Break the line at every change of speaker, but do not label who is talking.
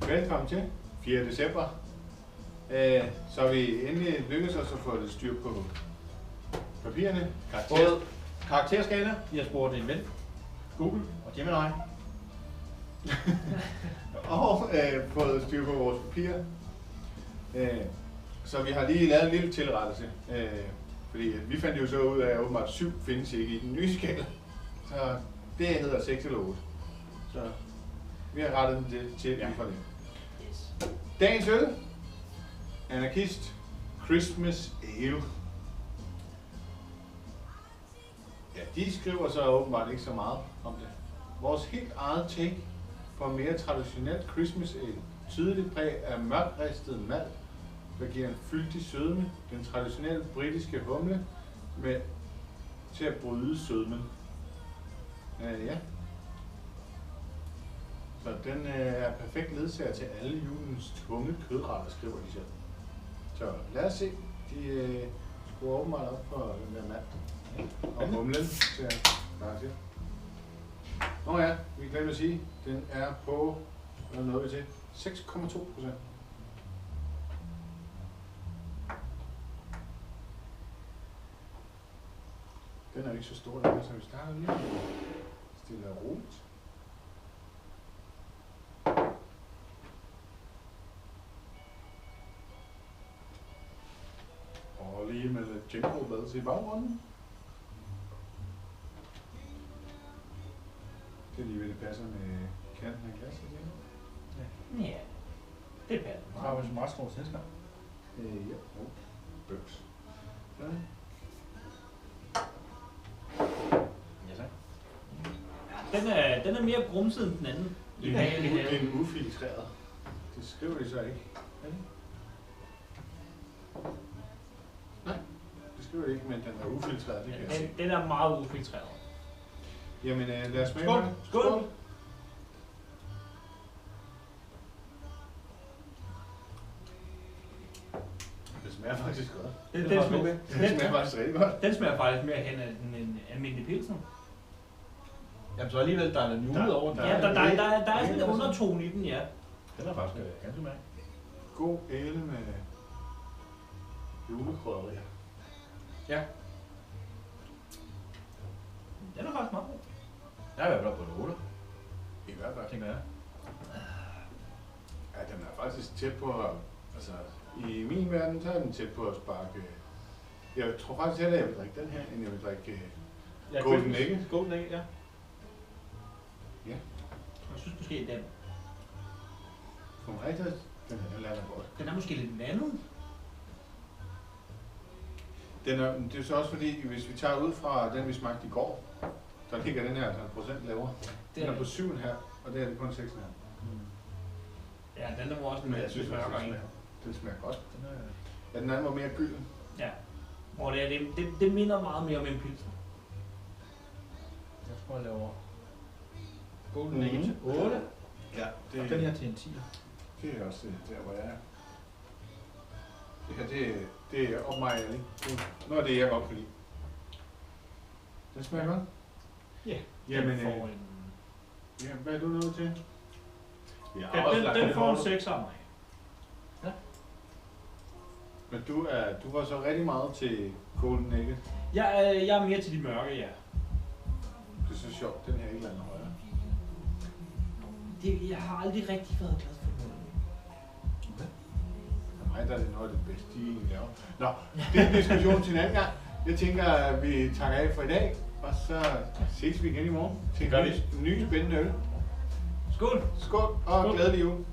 Velkommen til 4. december. Så vi endelig lykkedes os at få lidt styr på papirerne. Karakterskala.
Vi har spurgt en ven, Google og Gemini.
Og fået styr på vores papirer. Så vi har lige lavet en lille tilrettelse. Fordi vi fandt jo så ud af, at åbenbart 7 findes ikke i den nye skala. Så det hedder 6 eller 8. Så vi har rettet den til lige fra det.
Yes.
Dagens øl. Anarkist Christmas Ale. Ja, de skriver så åbenbart ikke så meget om det. Vores helt eget take på mere traditionelt Christmas Ale. Tydeligt præg af mørkt ristet malt, der giver en fyldig sødme. Den traditionelle britiske humle med til at bryde sødmen. Ja. Så den er perfekt ledsager til alle julens tunge kødretter, skriver de selv. Så lad os se. De skruer åbenbart op for den der mand. Og humlen til at bare se. Nå ja, vi glemte at sige, den er på, hvad nåede vi til? 6,2%. Den er jo ikke så stor, der, så vi starter lige stille og roligt. Og lige med lidt jingle bells i baggrunden. Det er lige ved, det passer med kanten af glasset.
Ja, det passer. Så har vi som ret stor selskab.
Ja, bøks. Ja.
Den er mere grumset end den anden.
Det er en ufiltreret. Det skriver de så ikke. Er det? Nej, det skriver de ikke, men den er ufiltreret. Det kan jeg se.
Den er meget ufiltreret.
Jamen lad os smage.
Skål! Skål!
Det smager faktisk godt.
Den
smager faktisk rigtig godt.
Den smager faktisk mere hen af en almindelig pilsner.
Jamen så alligevel, der er en julet over den.
Ja, der er sådan en undertone i den, ja.
Den er faktisk ganske mærke.
God ale med julekrydderier.
Ja.
Den er faktisk meget god.
Jeg er i hvert fald på en 8.
I hvert fald.
Tænker jeg.
Ja, den er faktisk tæt på, altså i min verden, så er den tæt på at sparke. Jeg tror faktisk heller, jeg vil drikke den her, end jeg vil drikke Golden Egg.
Golden Egg, ja.
Ja.
Jeg synes måske, den.
For mig, den her lander godt.
Den er måske lidt vandet.
Det er så også fordi, hvis vi tager ud fra den, vi smagte i går, der ligger den her 50% lavere. Den er på 7 her, og det er det kun 6 her.
Ja, den er også en
Men jeg synes, den smager godt. Ja, den anden var mere gylden.
Ja. Og det minder meget mere om en pilsner.
Jeg tror, jeg laver Golden Egg til 8.
Ja,
det og den her til en 10.
Det er også der, hvor jeg er. Det her, det er op mig, Ali. Nu er det, jeg godt kan lide. Den smager godt?
Ja.
Jamen, ja, hvad er du nået til?
Den får en 6 af mig.
Ja. Men du var så rigtig meget til Golden Egg.
Jeg er mere til de mørke, ja.
Det er så sjovt, den her ikke lander højere.
Jeg har aldrig rigtig været glad for den.
Okay. For mig der er det noget af det bedste, de egentlig laver. Nå, det er en diskussion til en anden gang. Jeg tænker, at vi takker af for i dag, og så ses vi igen i morgen til en ny spændende øl.
Skål!
Skål og glædelig jul!